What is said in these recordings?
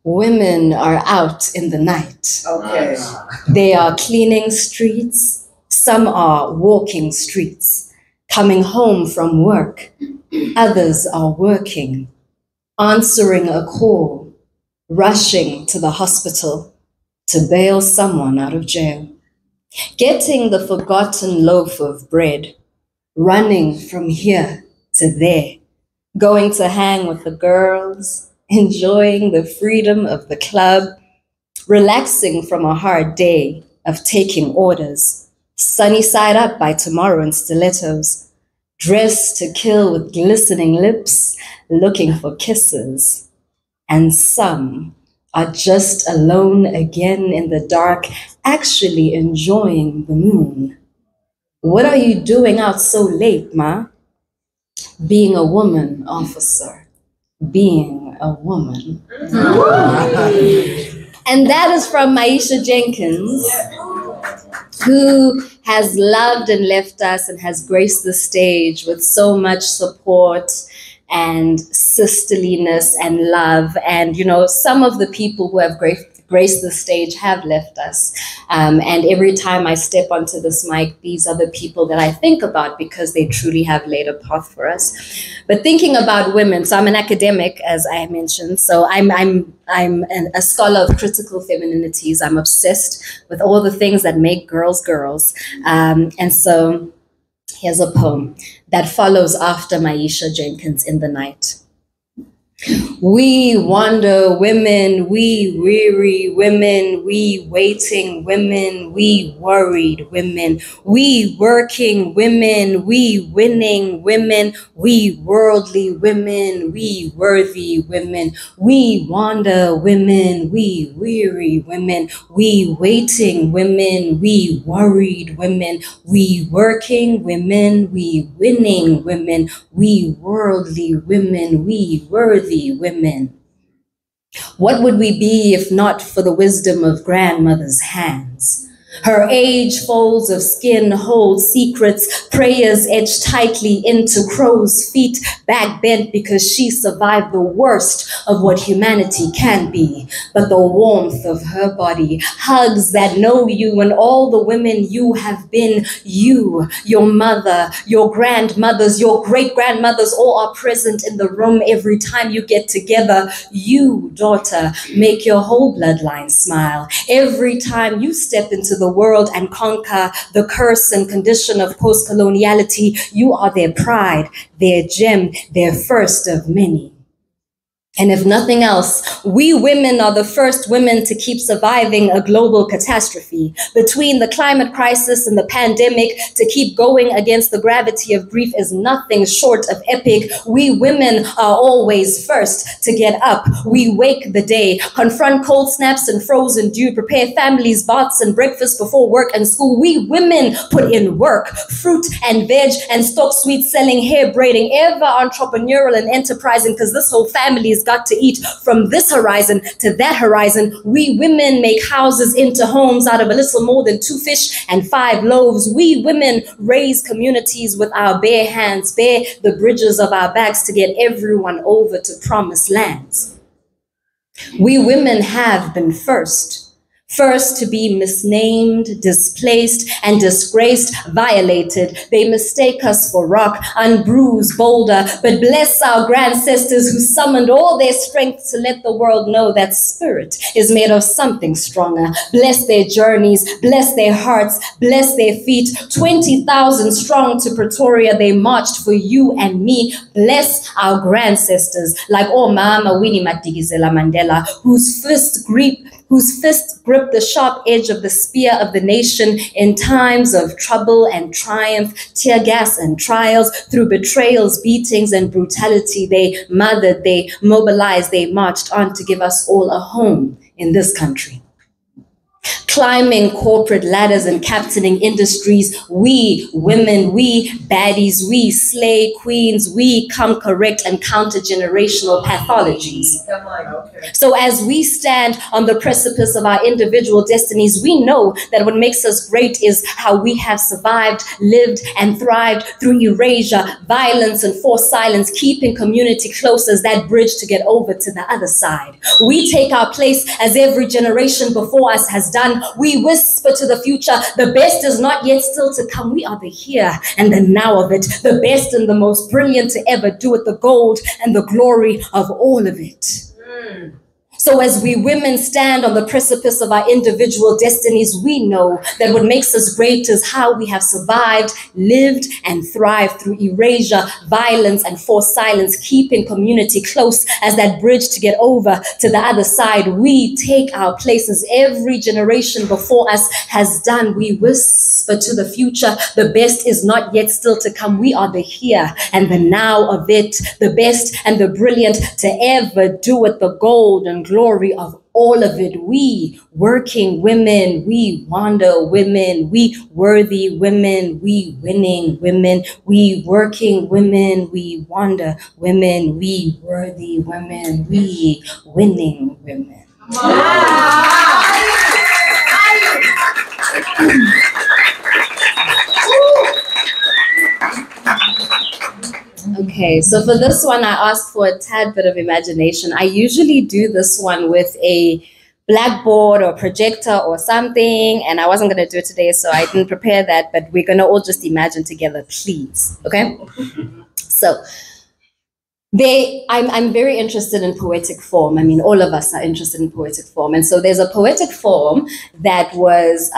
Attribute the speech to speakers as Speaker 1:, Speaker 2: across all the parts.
Speaker 1: Women are out in the night.
Speaker 2: Okay.
Speaker 1: They are cleaning streets. Some are walking streets, coming home from work. Others are working, answering a call, rushing to the hospital to bail someone out of jail, getting the forgotten loaf of bread, running from here to there, going to hang with the girls, enjoying the freedom of the club, relaxing from a hard day of taking orders, sunny side up by tomorrow in stilettos, dressed to kill with glistening lips, looking for kisses. And some are just alone again in the dark, actually enjoying the moon. What are you doing out so late, ma? Being a woman, officer. Being a woman. And that is from Maisha Jenkins, who has loved and left us and has graced the stage with so much support and sisterliness and love. And, you know, some of the people who have graced the stage have left us. And every time I step onto this mic, these are the people that I think about because they truly have laid a path for us. But thinking about women, so I'm an academic, as I mentioned, so I'm a scholar of critical femininities. I'm obsessed with all the things that make girls girls. And so here's a poem that follows after Maisha Jenkins, In the Night. We wander women, we weary women, we waiting women, we worried women, we working women, we winning women, we worldly women, we worthy women, we wander women, we weary women, we waiting women, we worried women, we working women, we winning women, we worldly women, we worthy women. What would we be if not for the wisdom of grandmother's hands? Her age folds of skin hold secrets, prayers etched tightly into crow's feet, back bent because she survived the worst of what humanity can be. But the warmth of her body, hugs that know you and all the women you have been, you, your mother, your grandmothers, your great-grandmothers, all are present in the room every time you get together. You, daughter, make your whole bloodline smile. Every time you step into the world and conquer the curse and condition of post-coloniality, you are their pride, their gem, their first of many. And if nothing else, we women are the first women to keep surviving a global catastrophe. Between the climate crisis and the pandemic, to keep going against the gravity of grief is nothing short of epic. We women are always first to get up. We wake the day, confront cold snaps and frozen dew, prepare families, baths and breakfast before work and school. We women put in work, fruit and veg and stock sweet selling, hair braiding, ever entrepreneurial and enterprising, because this whole family is got to eat. From this horizon to that horizon, we women make houses into homes out of a little more than 2 fish and 5 loaves. We women raise communities with our bare hands, bare the bridges of our backs to get everyone over to promised lands. We women have been first to be misnamed, displaced, and disgraced, violated. They mistake us for rock, unbruised, boulder, but bless our ancestors who summoned all their strength to let the world know that spirit is made of something stronger. Bless their journeys, bless their hearts, bless their feet. 20,000 strong to Pretoria, they marched for you and me. Bless our ancestors, like Mama Winnie Madikizela Mandela, whose fist gripped the sharp edge of the spear of the nation in times of trouble and triumph, tear gas and trials, through betrayals, beatings, and brutality. They mothered, they mobilized, they marched on to give us all a home in this country. Climbing corporate ladders and captaining industries, we women, we baddies, we slay queens, we come correct and counter generational pathologies. So as we stand on the precipice of our individual destinies, we know that what makes us great is how we have survived, lived, and thrived through erasure, violence, and forced silence, keeping community close as that bridge to get over to the other side. We take our place as every generation before us has done. We whisper to the future, the best is not yet still to come. We are the here and the now of it, the best and the most brilliant to ever do it, the gold and the glory of all of it. So as we women stand on the precipice of our individual destinies, we know that what makes us great is how we have survived, lived, and thrived through erasure, violence, and forced silence, keeping community close as that bridge to get over to the other side. We take our places every generation before us has done. We whisper to the future, the best is not yet still to come. We are the here and the now of it, the best and the brilliant to ever do it, the gold and glory of all of it. We working women, we wonder women, we worthy women, we winning women, we working women, we wonder women, we worthy women, we winning women. Okay, so for this one, I asked for a tad bit of imagination. I usually do this one with a blackboard or projector or something, and I wasn't going to do it today, so I didn't prepare that, but we're going to all just imagine together, please, okay? So, I'm very interested in poetic form. I mean, all of us are interested in poetic form. And so there's a poetic form that was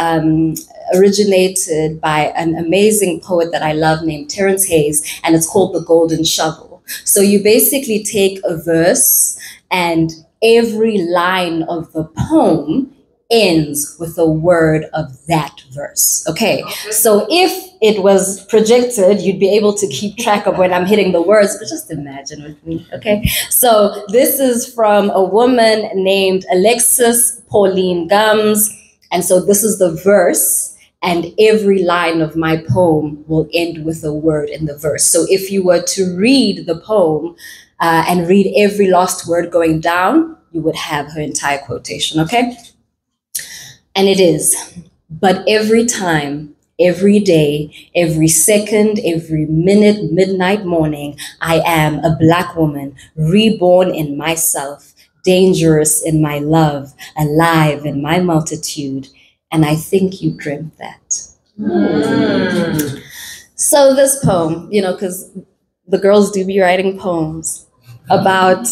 Speaker 1: originated by an amazing poet that I love named Terence Hayes, and it's called The Golden Shovel. So you basically take a verse and every line of the poem ends with a word of that verse. Okay, so if it was projected, you'd be able to keep track of when I'm hitting the words, but just imagine with me, okay? So this is from a woman named Alexis Pauline Gums, and so this is the verse, and every line of my poem will end with a word in the verse. So if you were to read the poem and read every last word going down, you would have her entire quotation, okay? And it is, but every time, every day, every second, every minute, midnight, morning, I am a Black woman, reborn in myself, dangerous in my love, alive in my multitude. And I think you dreamt that. So this poem, you know, because the girls do be writing poems about,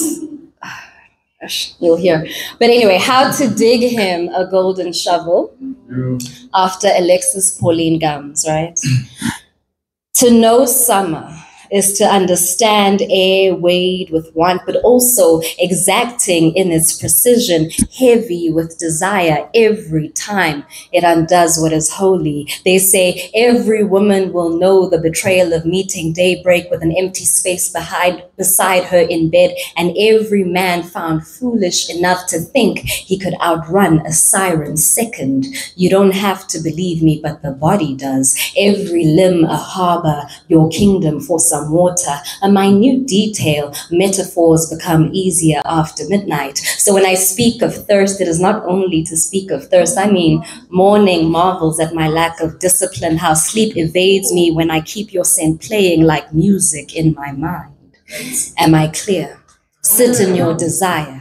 Speaker 1: you'll hear. But anyway, how to dig him a golden shovel after Alexis Pauline Gums, right? To know summer is to understand air weighed with want, but also exacting in its precision, heavy with desire every time it undoes what is holy. They say every woman will know the betrayal of meeting daybreak with an empty space beside her in bed, and every man found foolish enough to think he could outrun a siren's second. You don't have to believe me, but the body does. Every limb a harbor, your kingdom for some water, a minute detail. Metaphors become easier after midnight. So when I speak of thirst, it is not only to speak of thirst. I mean, morning marvels at my lack of discipline, how sleep evades me when I keep your scent playing like music in my mind. Am I clear? Sit in your desire.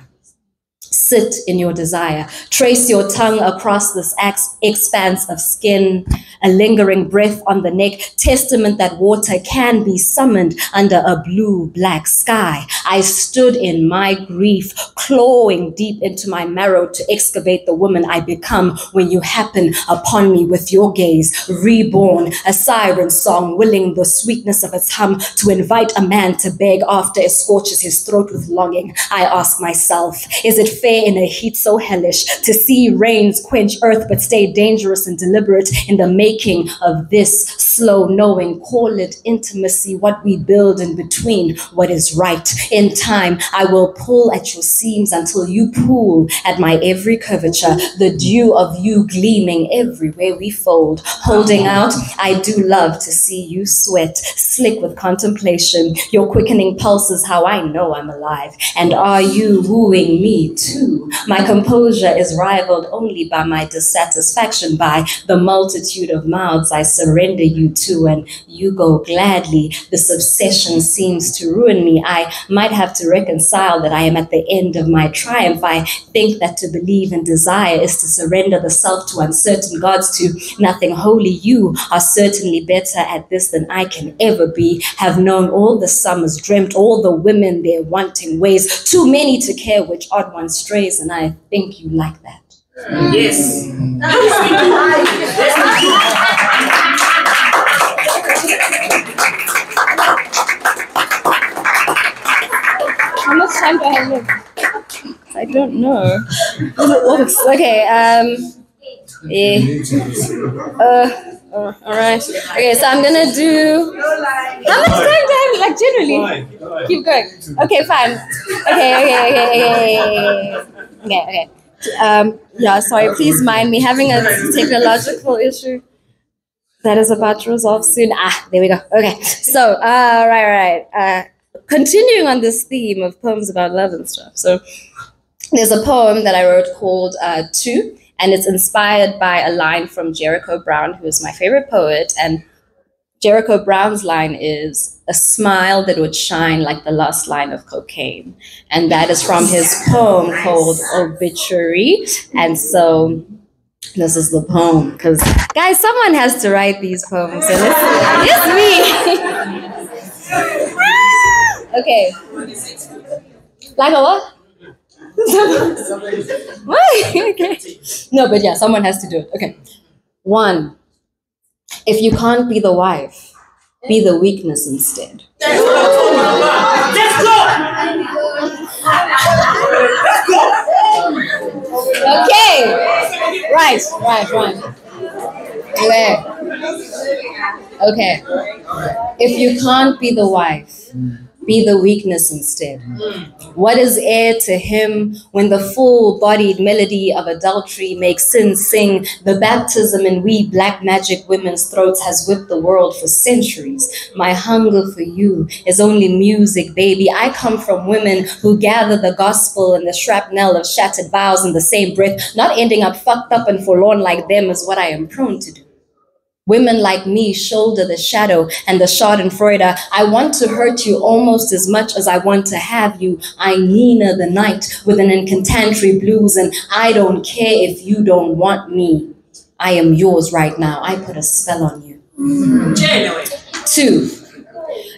Speaker 1: Sit in your desire. Trace your tongue across this expanse of skin, a lingering breath on the neck, testament that water can be summoned under a blue-black sky. I stood in my grief, clawing deep into my marrow to excavate the woman I become when you happen upon me with your gaze. Reborn, a siren song, willing the sweetness of its hum to invite a man to beg after it scorches his throat with longing. I ask myself, is it fair in a heat so hellish to see rains quench earth but stay dangerous and deliberate in the making of this slow knowing? Call it intimacy, what we build in between what is right. In time, I will pull at your seams until you pull at my every curvature, the dew of you gleaming everywhere we fold. Holding out, I do love to see you sweat, slick with contemplation. Your quickening pulse is how I know I'm alive. And are you wooing me too? My composure is rivaled only by my dissatisfaction, by the multitude of mouths I surrender you to, and you go gladly. This obsession seems to ruin me. I might have to reconcile that I am at the end of my triumph. I think that to believe in desire is to surrender the self to uncertain gods, to nothing holy. You are certainly better at this than I can ever be. Have known all the summers, dreamt all the women their wanting ways, too many to care which odd one strays, and I think you like that.
Speaker 2: Yes.
Speaker 1: How much time do I have left? I don't know. Okay, all right. Okay, so I'm gonna do. How much time do I have? Like generally, keep going. Okay, fine. Okay. Yeah, sorry. Please mind me having a technological issue that is about to resolve soon. There we go. Okay. So, right. Continuing on this theme of poems about love and stuff. So, there's a poem that I wrote called Two. And it's inspired by a line from Jericho Brown, who is my favorite poet. And Jericho Brown's line is, a smile that would shine like the last line of cocaine. And that is from his poem called Obituary. And so this is the poem, because guys, someone has to write these poems. And it's me. Okay. Like a what? Okay. No, but yeah, someone has to do it. Okay. 1. If you can't be the wife, be the weakness instead.
Speaker 2: Let's go!
Speaker 1: Okay. Right. Okay. If you can't be the wife, be the weakness instead. What is air to him when the full-bodied melody of adultery makes sin sing? The baptism in we black magic women's throats has whipped the world for centuries. My hunger for you is only music, baby. I come from women who gather the gospel and the shrapnel of shattered vows in the same breath. Not ending up fucked up and forlorn like them is what I am prone to do. Women like me shoulder the shadow and the schadenfreude. I want to hurt you almost as much as I want to have you. I Nina the night with an incantatory blues, and I don't care if you don't want me. I am yours right now. I put a spell on you. 2.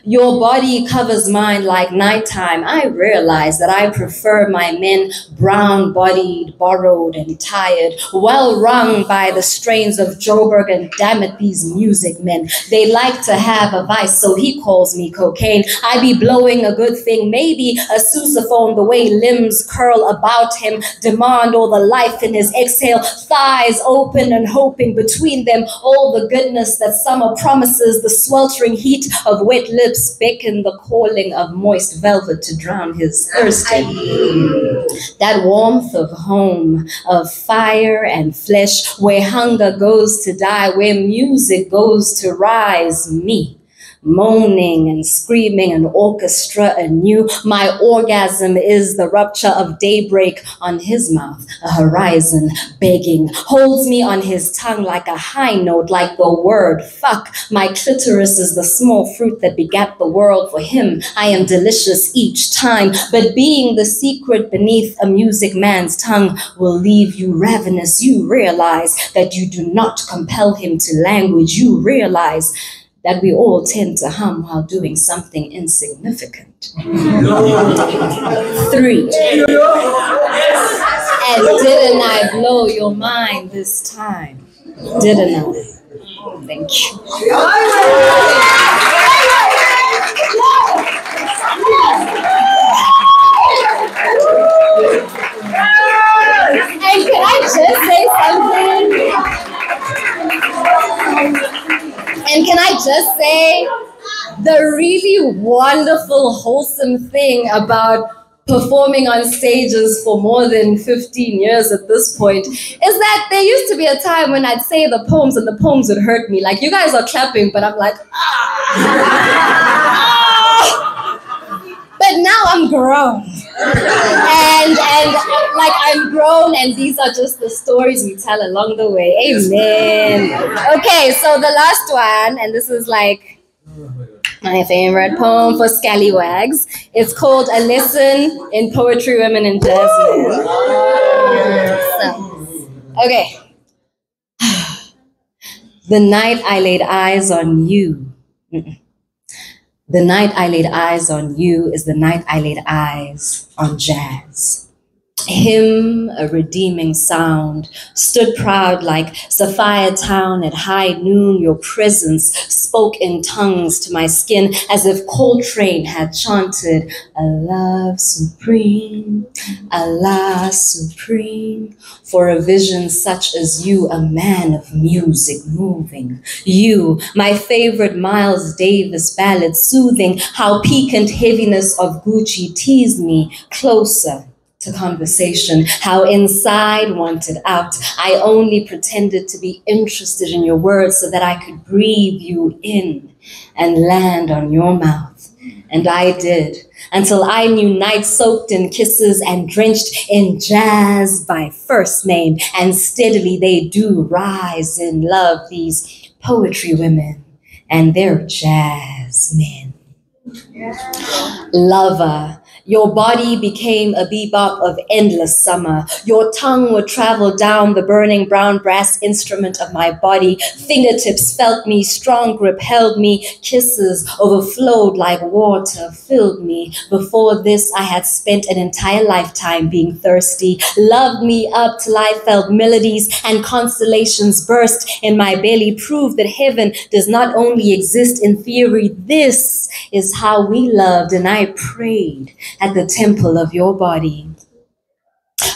Speaker 1: Your body covers mine like nighttime. I realize that I prefer my men brown-bodied, borrowed, and tired, well wrung by the strains of Joburg, and damn it, these music men. They like to have a vice, so he calls me cocaine. I be blowing a good thing, maybe a sousaphone, the way limbs curl about him, demand all the life in his exhale, thighs open and hoping between them all the goodness that summer promises, the sweltering heat of wet lips beckon the calling of moist velvet to drown his thirsting. That warmth of home, of fire and flesh, where hunger goes to die, where music goes to rise, me. Moaning and screaming an orchestra anew. My orgasm is the rupture of daybreak on his mouth, a horizon begging, holds me on his tongue like a high note, like the word fuck. My clitoris is the small fruit that begat the world for him. I am delicious each time, but being the secret beneath a music man's tongue will leave you ravenous. You realize that you do not compel him to language. You realize that we all tend to hum while doing something insignificant. 3. And didn't I blow your mind this time? Didn't I? Thank you. And can I just say something? And can I just say, the really wonderful, wholesome thing about performing on stages for more than 15 years at this point is that there used to be a time when I'd say the poems and the poems would hurt me. Like, you guys are clapping, but I'm like, But now I'm grown. And like, I'm grown, and these are just the stories we tell along the way. Amen. Okay, so the last one, and this is like my favorite poem for scallywags. It's called A Lesson in Poetry, Women, and Jasmine. So, okay. The night I laid eyes on you. The night I laid eyes on you is the night I laid eyes on jazz. Him, a redeeming sound, stood proud like Sapphire Town at high noon. Your presence spoke in tongues to my skin as if Coltrane had chanted, Allah Supreme, Allah Supreme. For a vision such as you, a man of music moving. You, my favorite Miles Davis ballad soothing, how piquant heaviness of Gucci teased me closer to conversation, how inside wanted out. I only pretended to be interested in your words so that I could breathe you in and land on your mouth. And I did, until I knew night soaked in kisses and drenched in jazz by first name. And steadily they do rise in love, these poetry women and their jazz men. Lover, your body became a bebop of endless summer. Your tongue would travel down the burning brown brass instrument of my body. Fingertips felt me, strong grip held me. Kisses overflowed like water, filled me. Before this, I had spent an entire lifetime being thirsty. Loved me up till I felt melodies and constellations burst in my belly. Proved that heaven does not only exist in theory. This is how we loved, and I prayed at the temple of your body.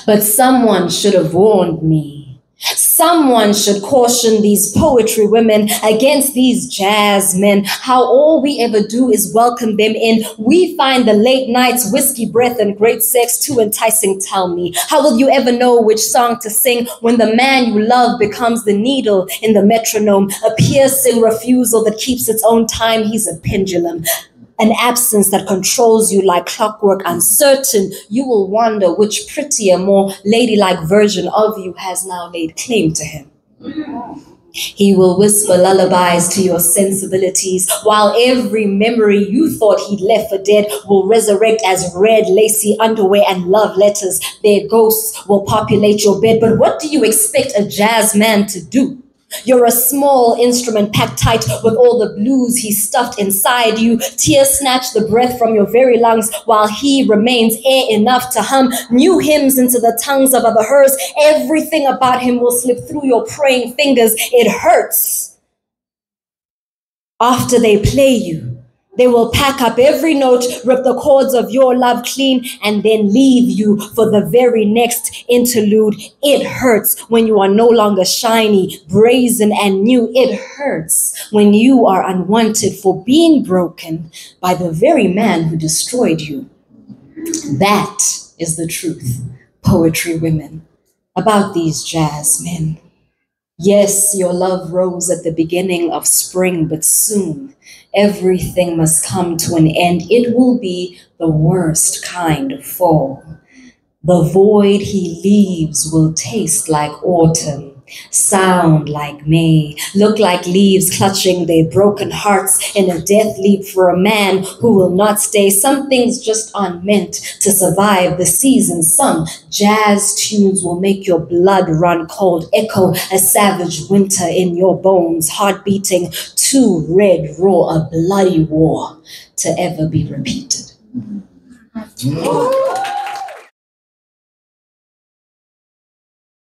Speaker 1: But someone should have warned me. Someone should caution these poetry women against these jazz men, how all we ever do is welcome them in. We find the late nights, whiskey breath, and great sex too enticing. Tell me, how will you ever know which song to sing when the man you love becomes the needle in the metronome, a piercing refusal that keeps its own time? He's a pendulum. An absence that controls you like clockwork, uncertain. You will wonder which prettier, more ladylike version of you has now laid claim to him. He will whisper lullabies to your sensibilities, while every memory you thought he'd left for dead will resurrect as red, lacy underwear and love letters. Their ghosts will populate your bed. But what do you expect a jazz man to do? You're a small instrument packed tight with all the blues he stuffed inside you. Tears snatch the breath from your very lungs while he remains air enough to hum new hymns into the tongues of other hers. Everything about him will slip through your praying fingers. It hurts. After they play you, they will pack up every note, rip the chords of your love clean, and then leave you for the very next interlude. It hurts when you are no longer shiny, brazen, and new. It hurts when you are unwanted for being broken by the very man who destroyed you. That is the truth, poetry women, about these jazz men. Yes, your love rose at the beginning of spring, but soon everything must come to an end. It will be the worst kind of fall. The void he leaves will taste like autumn, sound like May, look like leaves clutching their broken hearts in a death leap for a man who will not stay. Some things just aren't meant to survive the season. Some jazz tunes will make your blood run cold, echo a savage winter in your bones, heart beating too red raw, a bloody war to ever be repeated.